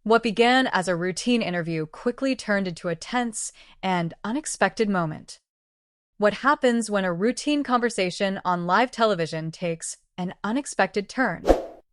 What began as a routine interview quickly turned into a tense and unexpected moment. What happens when a routine conversation on live television takes an unexpected turn?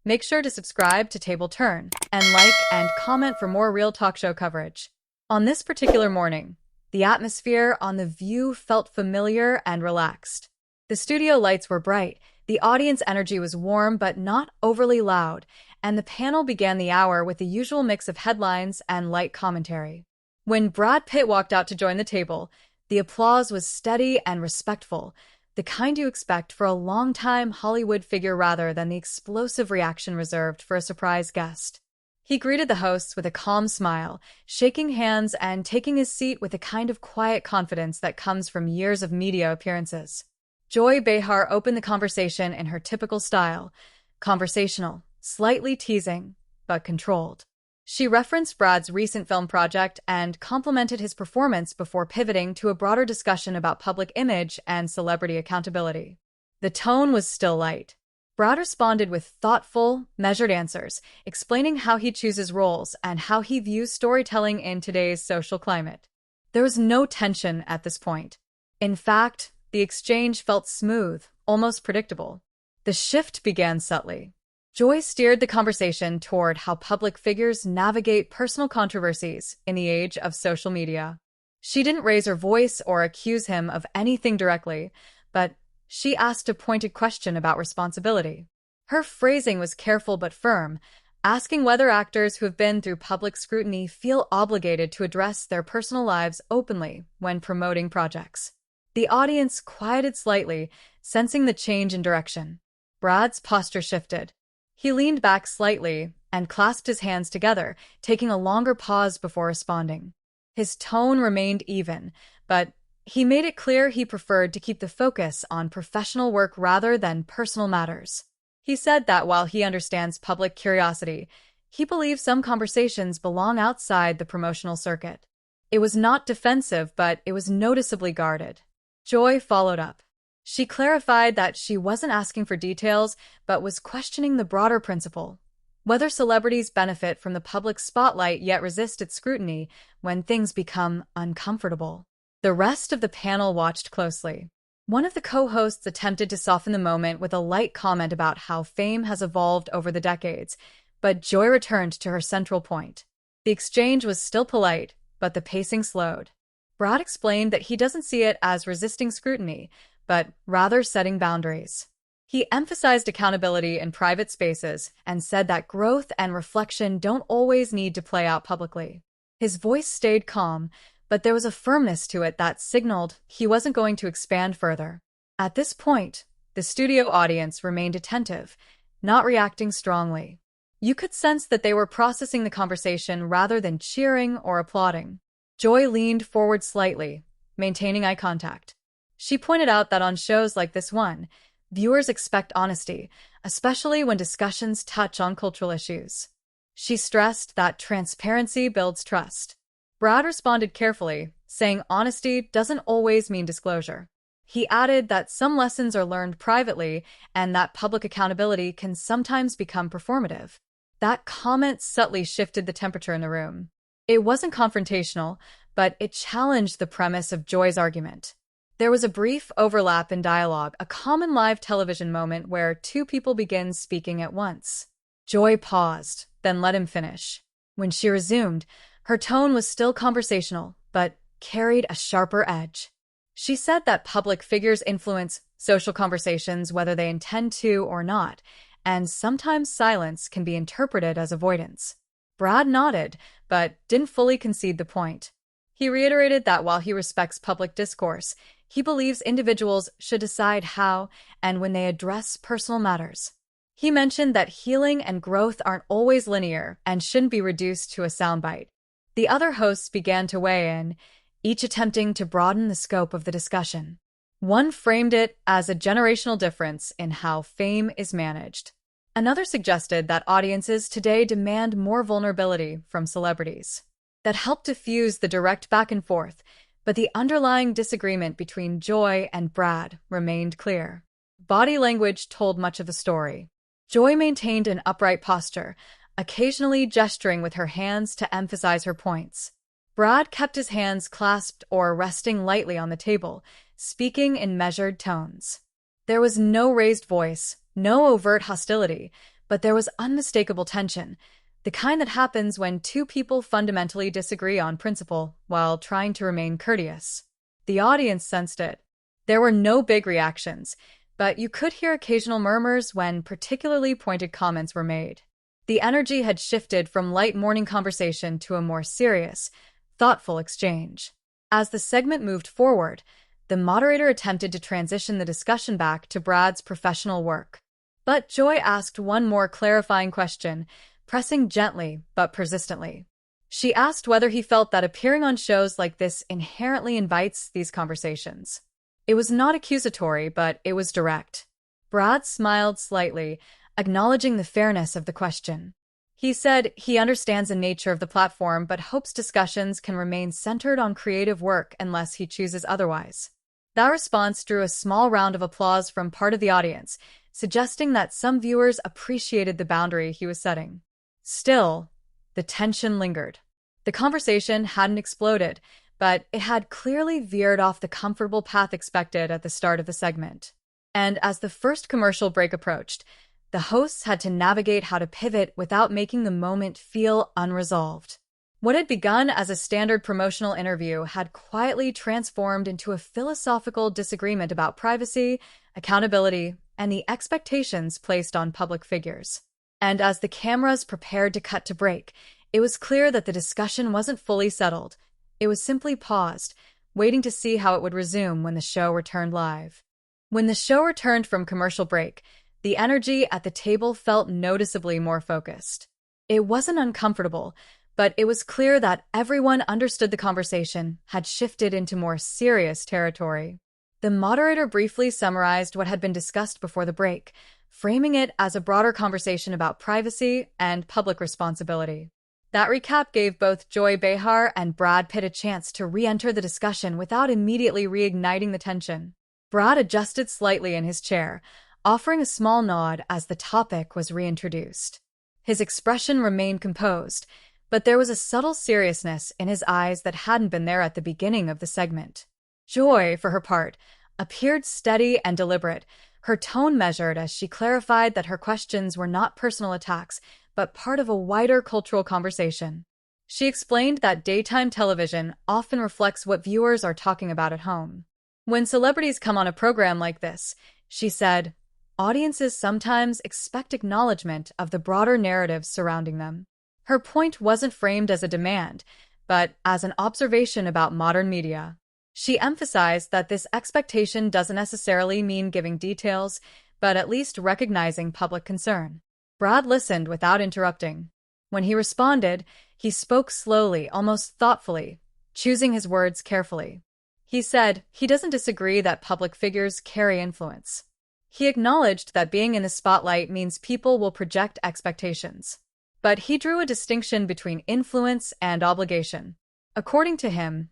Make sure to subscribe to Table Turn and like and comment for more real talk show coverage. On this particular morning, the atmosphere on The View felt familiar and relaxed. The studio lights were bright, the audience energy was warm but not overly loud, and the panel began the hour with the usual mix of headlines and light commentary. When Brad Pitt walked out to join the table, the applause was steady and respectful, the kind you expect for a long-time Hollywood figure rather than the explosive reaction reserved for a surprise guest. He greeted the hosts with a calm smile, shaking hands and taking his seat with a kind of quiet confidence that comes from years of media appearances. Joy Behar opened the conversation in her typical style, conversational, slightly teasing, but controlled. She referenced Brad's recent film project and complimented his performance before pivoting to a broader discussion about public image and celebrity accountability. The tone was still light. Brad responded with thoughtful, measured answers, explaining how he chooses roles and how he views storytelling in today's social climate. There was no tension at this point. In fact, the exchange felt smooth, almost predictable. The shift began subtly. Joy steered the conversation toward how public figures navigate personal controversies in the age of social media. She didn't raise her voice or accuse him of anything directly, but she asked a pointed question about responsibility. Her phrasing was careful but firm, asking whether actors who have been through public scrutiny feel obligated to address their personal lives openly when promoting projects. The audience quieted slightly, sensing the change in direction. Brad's posture shifted. He leaned back slightly and clasped his hands together, taking a longer pause before responding. His tone remained even, but he made it clear he preferred to keep the focus on professional work rather than personal matters. He said that while he understands public curiosity, he believes some conversations belong outside the promotional circuit. It was not defensive, but it was noticeably guarded. Joy followed up. She clarified that she wasn't asking for details, but was questioning the broader principle: whether celebrities benefit from the public spotlight yet resist its scrutiny when things become uncomfortable. The rest of the panel watched closely. One of the co-hosts attempted to soften the moment with a light comment about how fame has evolved over the decades, but Joy returned to her central point. The exchange was still polite, but the pacing slowed. Brad explained that he doesn't see it as resisting scrutiny, but rather setting boundaries. He emphasized accountability in private spaces and said that growth and reflection don't always need to play out publicly. His voice stayed calm, but there was a firmness to it that signaled he wasn't going to expand further. At this point, the studio audience remained attentive, not reacting strongly. You could sense that they were processing the conversation rather than cheering or applauding. Joy leaned forward slightly, maintaining eye contact. She pointed out that on shows like this one, viewers expect honesty, especially when discussions touch on cultural issues. She stressed that transparency builds trust. Brad responded carefully, saying honesty doesn't always mean disclosure. He added that some lessons are learned privately and that public accountability can sometimes become performative. That comment subtly shifted the temperature in the room. It wasn't confrontational, but it challenged the premise of Joy's argument. There was a brief overlap in dialogue, a common live television moment where two people begin speaking at once. Joy paused, then let him finish. When she resumed, her tone was still conversational, but carried a sharper edge. She said that public figures influence social conversations whether they intend to or not, and sometimes silence can be interpreted as avoidance. Brad nodded, but didn't fully concede the point. He reiterated that while he respects public discourse, he believes individuals should decide how and when they address personal matters. He mentioned that healing and growth aren't always linear and shouldn't be reduced to a soundbite. The other hosts began to weigh in, each attempting to broaden the scope of the discussion. One framed it as a generational difference in how fame is managed. Another suggested that audiences today demand more vulnerability from celebrities. That helped diffuse the direct back and forth, but the underlying disagreement between Joy and Brad remained clear. Body language told much of the story. Joy maintained an upright posture, occasionally gesturing with her hands to emphasize her points. Brad kept his hands clasped or resting lightly on the table, speaking in measured tones. There was no raised voice, no overt hostility, but there was unmistakable tension, the kind that happens when two people fundamentally disagree on principle while trying to remain courteous. The audience sensed it. There were no big reactions, but you could hear occasional murmurs when particularly pointed comments were made. The energy had shifted from light morning conversation to a more serious, thoughtful exchange. As the segment moved forward, the moderator attempted to transition the discussion back to Brad's professional work. But Joy asked one more clarifying question, pressing gently but persistently. She asked whether he felt that appearing on shows like this inherently invites these conversations. It was not accusatory, but it was direct. Brad smiled slightly, acknowledging the fairness of the question. He said he understands the nature of the platform but hopes discussions can remain centered on creative work unless he chooses otherwise. That response drew a small round of applause from part of the audience, suggesting that some viewers appreciated the boundary he was setting. Still, the tension lingered. The conversation hadn't exploded, but it had clearly veered off the comfortable path expected at the start of the segment. And as the first commercial break approached, the hosts had to navigate how to pivot without making the moment feel unresolved. What had begun as a standard promotional interview had quietly transformed into a philosophical disagreement about privacy, accountability, and the expectations placed on public figures. And as the cameras prepared to cut to break, it was clear that the discussion wasn't fully settled. It was simply paused, waiting to see how it would resume when the show returned live. When the show returned from commercial break, the energy at the table felt noticeably more focused. It wasn't uncomfortable, but it was clear that everyone understood the conversation had shifted into more serious territory. The moderator briefly summarized what had been discussed before the break, framing it as a broader conversation about privacy and public responsibility. That recap gave both Joy Behar and Brad Pitt a chance to re-enter the discussion without immediately reigniting the tension. Brad adjusted slightly in his chair, offering a small nod as the topic was reintroduced. His expression remained composed, but there was a subtle seriousness in his eyes that hadn't been there at the beginning of the segment. Joy, for her part, appeared steady and deliberate, her tone measured as she clarified that her questions were not personal attacks, but part of a wider cultural conversation. She explained that daytime television often reflects what viewers are talking about at home. When celebrities come on a program like this, she said, audiences sometimes expect acknowledgement of the broader narratives surrounding them. Her point wasn't framed as a demand, but as an observation about modern media. She emphasized that this expectation doesn't necessarily mean giving details, but at least recognizing public concern. Brad listened without interrupting. When he responded, he spoke slowly, almost thoughtfully, choosing his words carefully. He said he doesn't disagree that public figures carry influence. He acknowledged that being in the spotlight means people will project expectations. But he drew a distinction between influence and obligation. According to him,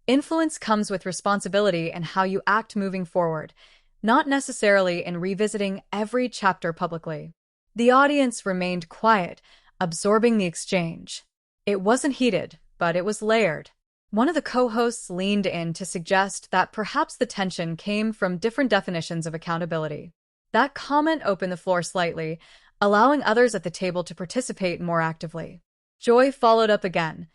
influence comes with responsibility in how you act moving forward, not necessarily in revisiting every chapter publicly. The audience remained quiet, absorbing the exchange. It wasn't heated, but it was layered. One of the co-hosts leaned in to suggest that perhaps the tension came from different definitions of accountability. That comment opened the floor slightly, allowing others at the table to participate more actively. Joy followed up again,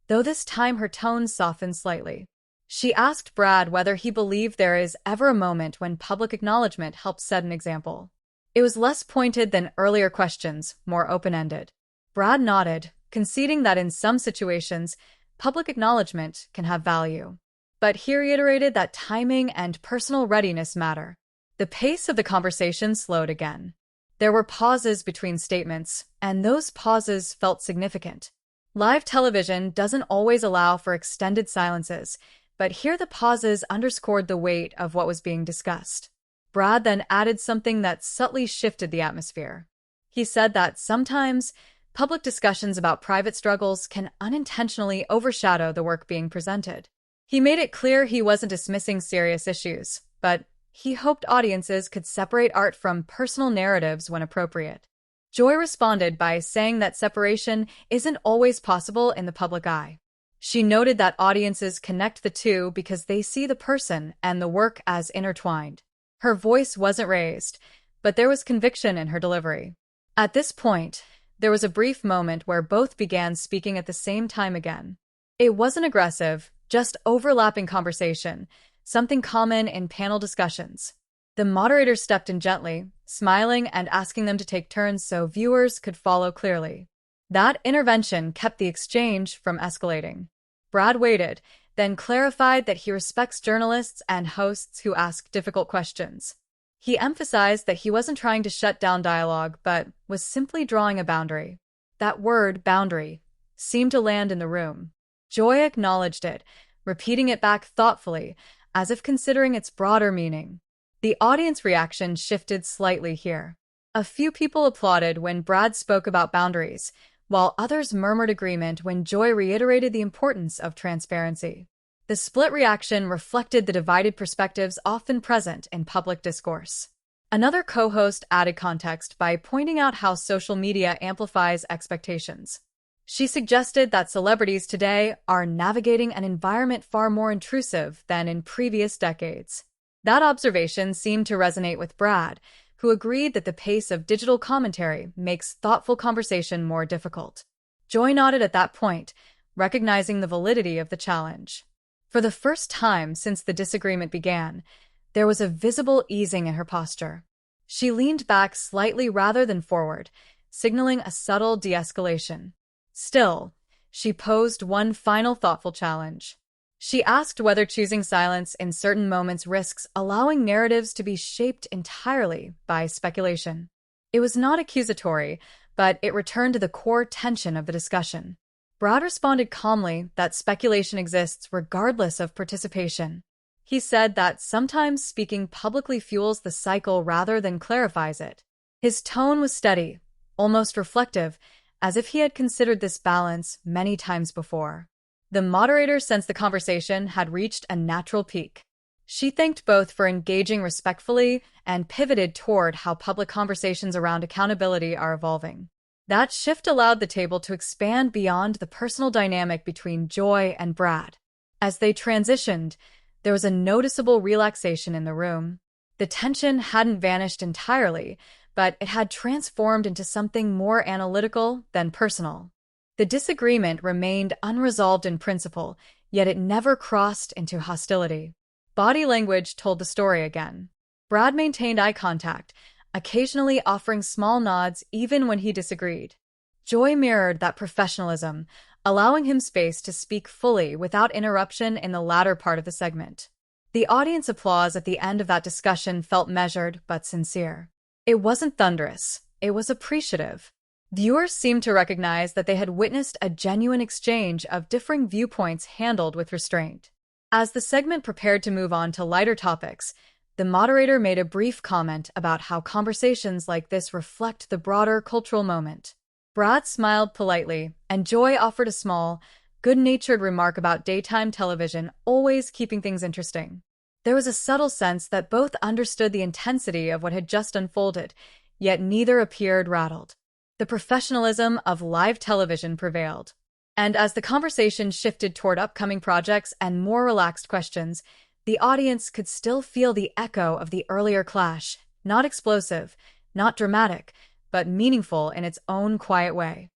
though this time her tone softened slightly. She asked Brad whether he believed there is ever a moment when public acknowledgement helps set an example. It was less pointed than earlier questions, more open-ended. Brad nodded, conceding that in some situations, public acknowledgement can have value. But he reiterated that timing and personal readiness matter. The pace of the conversation slowed again. There were pauses between statements, and those pauses felt significant. Live television doesn't always allow for extended silences, but here the pauses underscored the weight of what was being discussed. Brad then added something that subtly shifted the atmosphere. He said that sometimes public discussions about private struggles can unintentionally overshadow the work being presented. He made it clear he wasn't dismissing serious issues, but he hoped audiences could separate art from personal narratives when appropriate. Joy responded by saying that separation isn't always possible in the public eye. She noted that audiences connect the two because they see the person and the work as intertwined. Her voice wasn't raised, but there was conviction in her delivery. At this point, there was a brief moment where both began speaking at the same time again. It wasn't aggressive, just overlapping conversation, something common in panel discussions. The moderator stepped in gently, smiling and asking them to take turns so viewers could follow clearly. That intervention kept the exchange from escalating. Brad waited, then clarified that he respects journalists and hosts who ask difficult questions. He emphasized that he wasn't trying to shut down dialogue, but was simply drawing a boundary. That word, boundary, seemed to land in the room. Joy acknowledged it, repeating it back thoughtfully, as if considering its broader meaning. The audience reaction shifted slightly here. A few people applauded when Brad spoke about boundaries, while others murmured agreement when Joy reiterated the importance of transparency. The split reaction reflected the divided perspectives often present in public discourse. Another co-host added context by pointing out how social media amplifies expectations. She suggested that celebrities today are navigating an environment far more intrusive than in previous decades. That observation seemed to resonate with Brad, who agreed that the pace of digital commentary makes thoughtful conversation more difficult. Joy nodded at that point, recognizing the validity of the challenge. For the first time since the disagreement began, there was a visible easing in her posture. She leaned back slightly rather than forward, signaling a subtle de-escalation. Still, she posed one final thoughtful challenge. She asked whether choosing silence in certain moments risks allowing narratives to be shaped entirely by speculation. It was not accusatory, but it returned to the core tension of the discussion. Brad responded calmly that speculation exists regardless of participation. He said that sometimes speaking publicly fuels the cycle rather than clarifies it. His tone was steady, almost reflective, as if he had considered this balance many times before. The moderator sensed the conversation had reached a natural peak. She thanked both for engaging respectfully and pivoted toward how public conversations around accountability are evolving. That shift allowed the table to expand beyond the personal dynamic between Joy and Brad. As they transitioned, there was a noticeable relaxation in the room. The tension hadn't vanished entirely, but it had transformed into something more analytical than personal. The disagreement remained unresolved in principle, yet it never crossed into hostility. Body language told the story again. Brad maintained eye contact, occasionally offering small nods even when he disagreed. Joy mirrored that professionalism, allowing him space to speak fully without interruption in the latter part of the segment. The audience applause at the end of that discussion felt measured but sincere. It wasn't thunderous, it was appreciative. Viewers seemed to recognize that they had witnessed a genuine exchange of differing viewpoints handled with restraint. As the segment prepared to move on to lighter topics, the moderator made a brief comment about how conversations like this reflect the broader cultural moment. Brad smiled politely, and Joy offered a small, good-natured remark about daytime television always keeping things interesting. There was a subtle sense that both understood the intensity of what had just unfolded, yet neither appeared rattled. The professionalism of live television prevailed. And as the conversation shifted toward upcoming projects and more relaxed questions, the audience could still feel the echo of the earlier clash, not explosive, not dramatic, but meaningful in its own quiet way.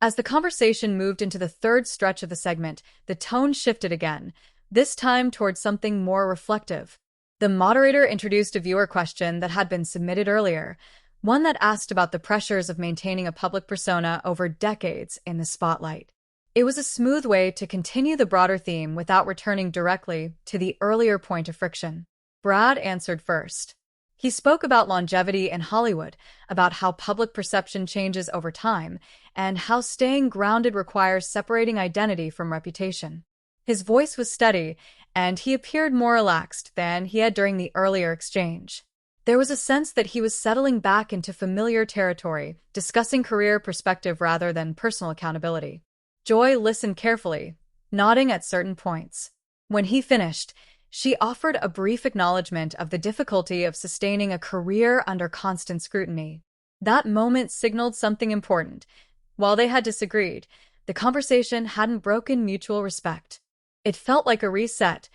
As the conversation moved into the third stretch of the segment, the tone shifted again, this time towards something more reflective. The moderator introduced a viewer question that had been submitted earlier, one that asked about the pressures of maintaining a public persona over decades in the spotlight. It was a smooth way to continue the broader theme without returning directly to the earlier point of friction. Brad answered first. He spoke about longevity in Hollywood, about how public perception changes over time, and how staying grounded requires separating identity from reputation. His voice was steady, and he appeared more relaxed than he had during the earlier exchange. There was a sense that he was settling back into familiar territory, discussing career perspective rather than personal accountability. Joy listened carefully, nodding at certain points. When he finished, she offered a brief acknowledgement of the difficulty of sustaining a career under constant scrutiny. That moment signaled something important. While they had disagreed, the conversation hadn't broken mutual respect. It felt like a reset,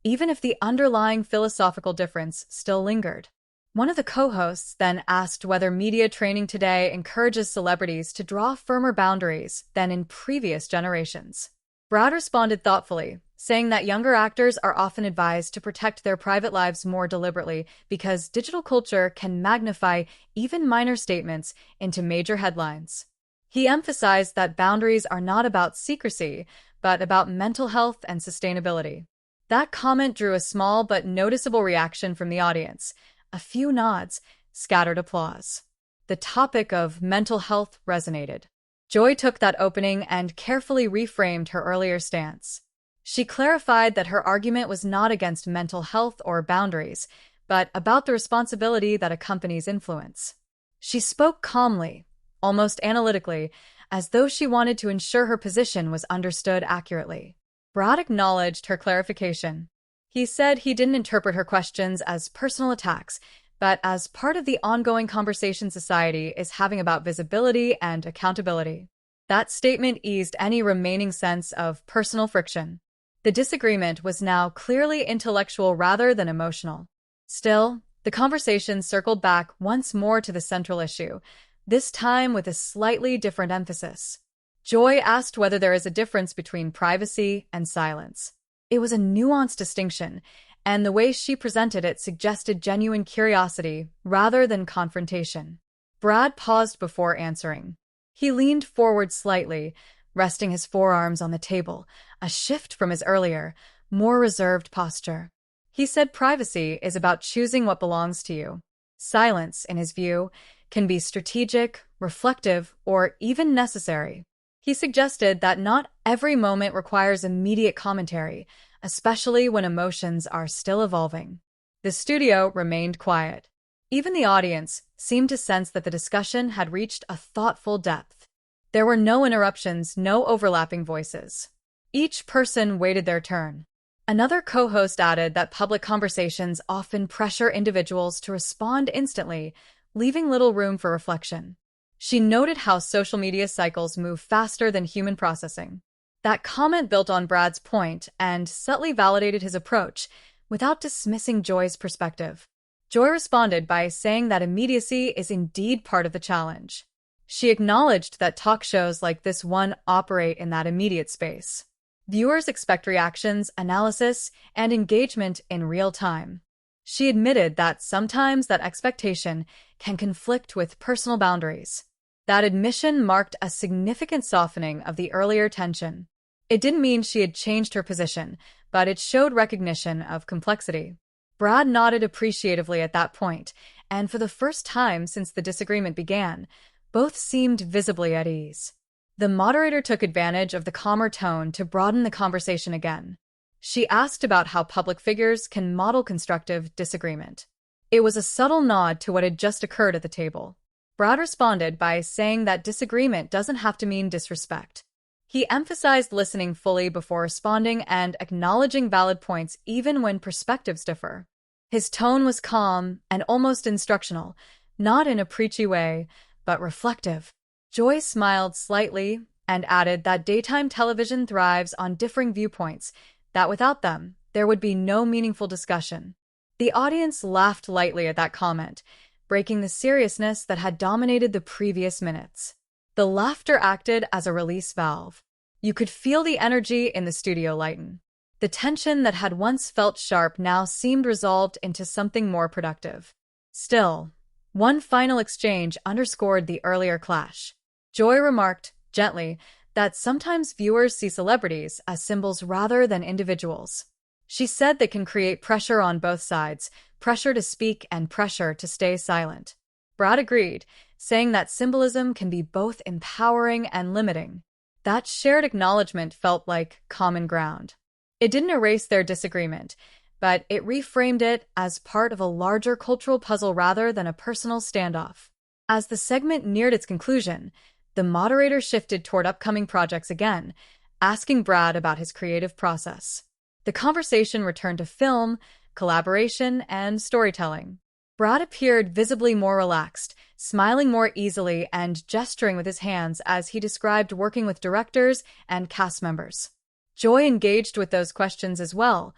even if the underlying philosophical difference still lingered. One of the co-hosts then asked whether media training today encourages celebrities to draw firmer boundaries than in previous generations. Brad responded thoughtfully, saying that younger actors are often advised to protect their private lives more deliberately because digital culture can magnify even minor statements into major headlines. He emphasized that boundaries are not about secrecy, but about mental health and sustainability. That comment drew a small but noticeable reaction from the audience. A few nods, scattered applause. The topic of mental health resonated. Joy took that opening and carefully reframed her earlier stance. She clarified that her argument was not against mental health or boundaries, but about the responsibility that accompanies influence. She spoke calmly, almost analytically, as though she wanted to ensure her position was understood accurately. Brad acknowledged her clarification. He said he didn't interpret her questions as personal attacks, but as part of the ongoing conversation society is having about visibility and accountability. That statement eased any remaining sense of personal friction. The disagreement was now clearly intellectual rather than emotional. Still, the conversation circled back once more to the central issue, this time with a slightly different emphasis. Joy asked whether there is a difference between privacy and silence. It was a nuanced distinction, and the way she presented it suggested genuine curiosity rather than confrontation. Brad paused before answering. He leaned forward slightly, resting his forearms on the table, a shift from his earlier, more reserved posture. He said privacy is about choosing what belongs to you. Silence, in his view, can be strategic, reflective, or even necessary. He suggested that not every moment requires immediate commentary, especially when emotions are still evolving. The studio remained quiet. Even the audience seemed to sense that the discussion had reached a thoughtful depth. There were no interruptions, no overlapping voices. Each person waited their turn. Another co-host added that public conversations often pressure individuals to respond instantly, leaving little room for reflection. She noted how social media cycles move faster than human processing. That comment built on Brad's point and subtly validated his approach without dismissing Joy's perspective. Joy responded by saying that immediacy is indeed part of the challenge. She acknowledged that talk shows like this one operate in that immediate space. Viewers expect reactions, analysis, and engagement in real time. She admitted that sometimes that expectation can conflict with personal boundaries. That admission marked a significant softening of the earlier tension. It didn't mean she had changed her position, but it showed recognition of complexity. Brad nodded appreciatively at that point, and for the first time since the disagreement began, both seemed visibly at ease. The moderator took advantage of the calmer tone to broaden the conversation again. She asked about how public figures can model constructive disagreement. It was a subtle nod to what had just occurred at the table. Brad responded by saying that disagreement doesn't have to mean disrespect. He emphasized listening fully before responding and acknowledging valid points even when perspectives differ. His tone was calm and almost instructional, not in a preachy way, but reflective. Joy smiled slightly and added that daytime television thrives on differing viewpoints, that without them, there would be no meaningful discussion. The audience laughed lightly at that comment, breaking the seriousness that had dominated the previous minutes. The laughter acted as a release valve. You could feel the energy in the studio lighten. The tension that had once felt sharp now seemed resolved into something more productive. Still, one final exchange underscored the earlier clash. Joy remarked, gently, that sometimes viewers see celebrities as symbols rather than individuals. She said they can create pressure on both sides, pressure to speak and pressure to stay silent. Brad agreed, saying that symbolism can be both empowering and limiting. That shared acknowledgement felt like common ground. It didn't erase their disagreement, but it reframed it as part of a larger cultural puzzle rather than a personal standoff. As the segment neared its conclusion, the moderator shifted toward upcoming projects again, asking Brad about his creative process. The conversation returned to film, collaboration, and storytelling. Brad appeared visibly more relaxed, smiling more easily and gesturing with his hands as he described working with directors and cast members. Joy engaged with those questions as well,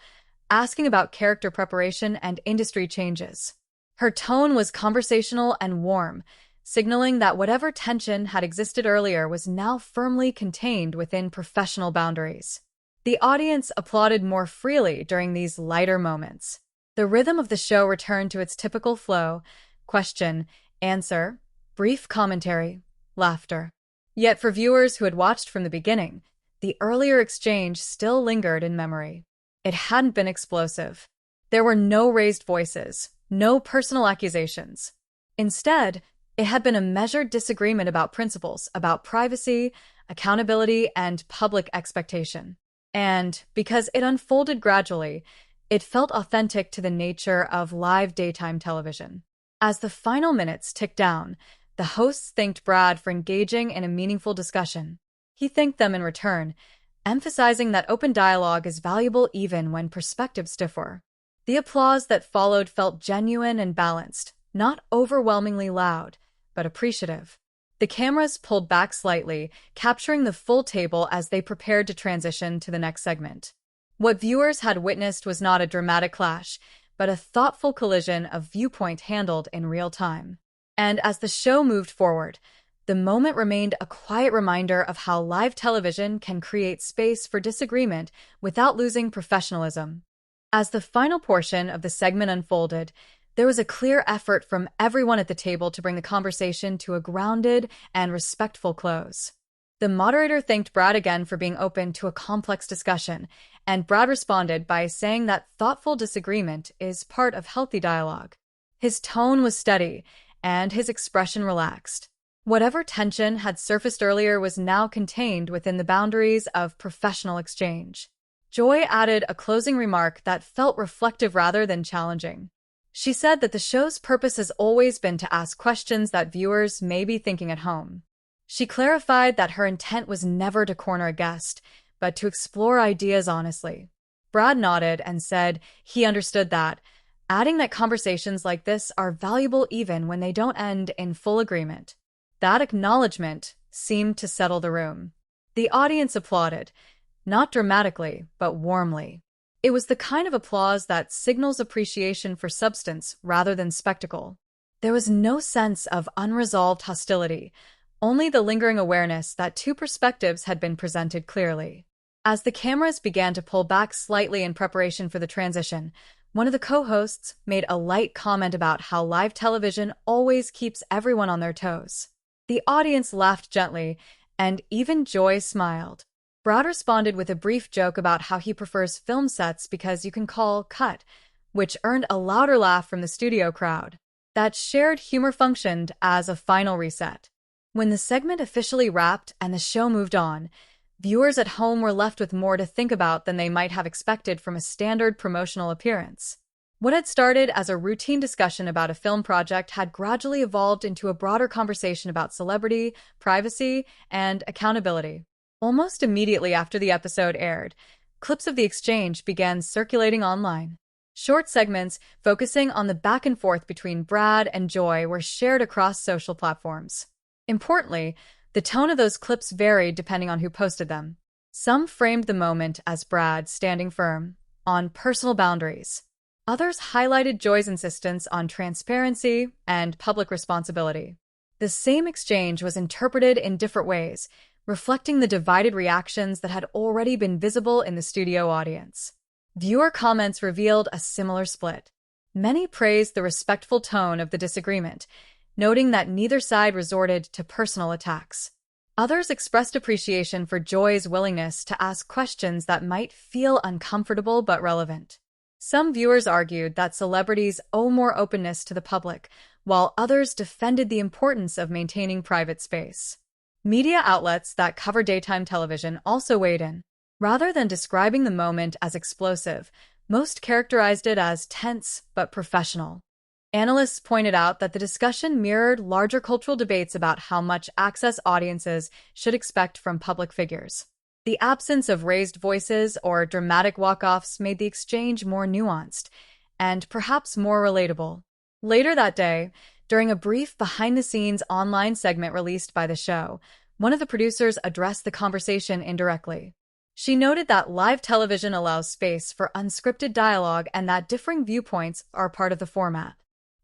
asking about character preparation and industry changes. Her tone was conversational and warm, signaling that whatever tension had existed earlier was now firmly contained within professional boundaries. The audience applauded more freely during these lighter moments. The rhythm of the show returned to its typical flow: question, answer, brief commentary, laughter. Yet for viewers who had watched from the beginning, the earlier exchange still lingered in memory. It hadn't been explosive. There were no raised voices, no personal accusations. Instead, it had been a measured disagreement about principles, about privacy, accountability, and public expectation. And because it unfolded gradually, it felt authentic to the nature of live daytime television. As the final minutes ticked down, the hosts thanked Brad for engaging in a meaningful discussion. He thanked them in return, emphasizing that open dialogue is valuable even when perspectives differ. The applause that followed felt genuine and balanced, not overwhelmingly loud, but appreciative. The cameras pulled back slightly, capturing the full table as they prepared to transition to the next segment. What viewers had witnessed was not a dramatic clash, but a thoughtful collision of viewpoint handled in real time. And as the show moved forward, the moment remained a quiet reminder of how live television can create space for disagreement without losing professionalism. As the final portion of the segment unfolded, there was a clear effort from everyone at the table to bring the conversation to a grounded and respectful close. The moderator thanked Brad again for being open to a complex discussion, and Brad responded by saying that thoughtful disagreement is part of healthy dialogue. His tone was steady, and his expression relaxed. Whatever tension had surfaced earlier was now contained within the boundaries of professional exchange. Joy added a closing remark that felt reflective rather than challenging. She said that the show's purpose has always been to ask questions that viewers may be thinking at home. She clarified that her intent was never to corner a guest, but to explore ideas honestly. Brad nodded and said he understood that, adding that conversations like this are valuable even when they don't end in full agreement. That acknowledgement seemed to settle the room. The audience applauded, not dramatically, but warmly. It was the kind of applause that signals appreciation for substance rather than spectacle. There was no sense of unresolved hostility, only the lingering awareness that two perspectives had been presented clearly. As the cameras began to pull back slightly in preparation for the transition, one of the co-hosts made a light comment about how live television always keeps everyone on their toes. The audience laughed gently, and even Joy smiled. Brad responded with a brief joke about how he prefers film sets because you can call cut, which earned a louder laugh from the studio crowd. That shared humor functioned as a final reset. When the segment officially wrapped and the show moved on, viewers at home were left with more to think about than they might have expected from a standard promotional appearance. What had started as a routine discussion about a film project had gradually evolved into a broader conversation about celebrity, privacy, and accountability. Almost immediately after the episode aired, clips of the exchange began circulating online. Short segments focusing on the back and forth between Brad and Joy were shared across social platforms. Importantly, the tone of those clips varied depending on who posted them. Some framed the moment as Brad standing firm on personal boundaries. Others highlighted Joy's insistence on transparency and public responsibility. The same exchange was interpreted in different ways, reflecting the divided reactions that had already been visible in the studio audience. Viewer comments revealed a similar split. Many praised the respectful tone of the disagreement, noting that neither side resorted to personal attacks. Others expressed appreciation for Joy's willingness to ask questions that might feel uncomfortable but relevant. Some viewers argued that celebrities owe more openness to the public, while others defended the importance of maintaining private space. Media outlets that cover daytime television also weighed in. Rather than describing the moment as explosive, most characterized it as tense but professional. Analysts pointed out that the discussion mirrored larger cultural debates about how much access audiences should expect from public figures. The absence of raised voices or dramatic walk-offs made the exchange more nuanced and perhaps more relatable. Later that day, During a brief behind-the-scenes online segment released by the show, one of the producers addressed the conversation indirectly. She noted that live television allows space for unscripted dialogue and that differing viewpoints are part of the format.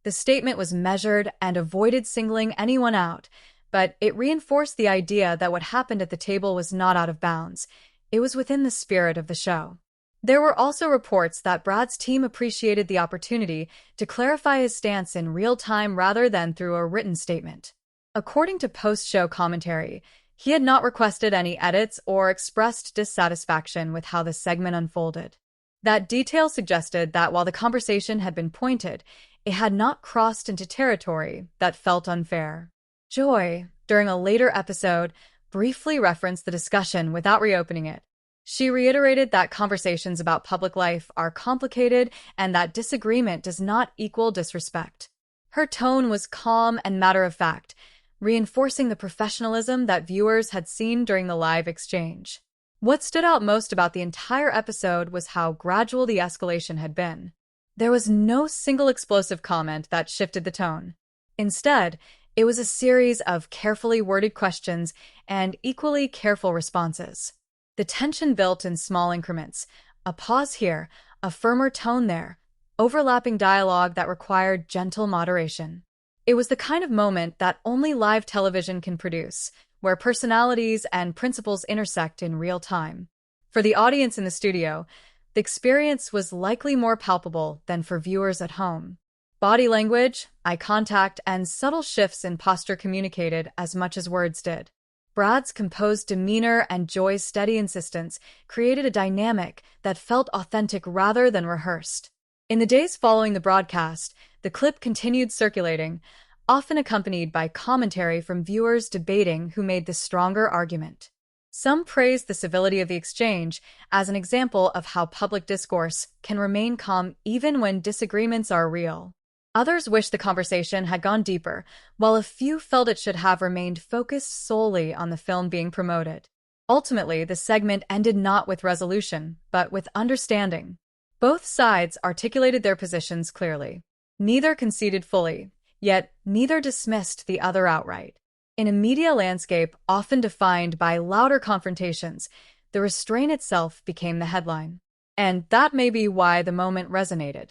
The statement was measured and avoided singling anyone out, but it reinforced the idea that what happened at the table was not out of bounds. It was within the spirit of the show. There were also reports that Brad's team appreciated the opportunity to clarify his stance in real time rather than through a written statement. According to post-show commentary, he had not requested any edits or expressed dissatisfaction with how the segment unfolded. That detail suggested that while the conversation had been pointed, it had not crossed into territory that felt unfair. Joy, during a later episode, briefly referenced the discussion without reopening it. She reiterated that conversations about public life are complicated and that disagreement does not equal disrespect. Her tone was calm and matter-of-fact, reinforcing the professionalism that viewers had seen during the live exchange. What stood out most about the entire episode was how gradual the escalation had been. There was no single explosive comment that shifted the tone. Instead, it was a series of carefully worded questions and equally careful responses. The tension built in small increments, a pause here, a firmer tone there, overlapping dialogue that required gentle moderation. It was the kind of moment that only live television can produce, where personalities and principles intersect in real time. For the audience in the studio, the experience was likely more palpable than for viewers at home. Body language, eye contact, and subtle shifts in posture communicated as much as words did. Brad's composed demeanor and Joy's steady insistence created a dynamic that felt authentic rather than rehearsed. In the days following the broadcast, the clip continued circulating, often accompanied by commentary from viewers debating who made the stronger argument. Some praised the civility of the exchange as an example of how public discourse can remain calm even when disagreements are real. Others wished the conversation had gone deeper, while a few felt it should have remained focused solely on the film being promoted. Ultimately, the segment ended not with resolution, but with understanding. Both sides articulated their positions clearly. Neither conceded fully, yet neither dismissed the other outright. In a media landscape often defined by louder confrontations, the restraint itself became the headline. And that may be why the moment resonated.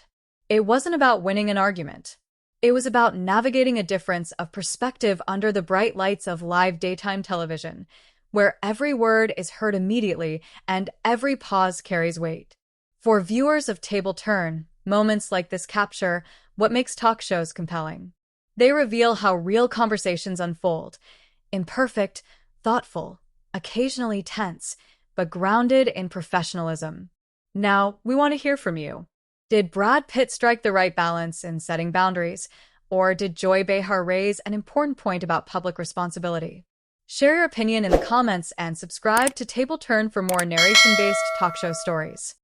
It wasn't about winning an argument. It was about navigating a difference of perspective under the bright lights of live daytime television, where every word is heard immediately and every pause carries weight. For viewers of Table Turn, moments like this capture what makes talk shows compelling. They reveal how real conversations unfold, imperfect, thoughtful, occasionally tense, but grounded in professionalism. Now, we want to hear from you. Did Brad Pitt strike the right balance in setting boundaries, or did Joy Behar raise an important point about public responsibility? Share your opinion in the comments and subscribe to Table Turn for more narration-based talk show stories.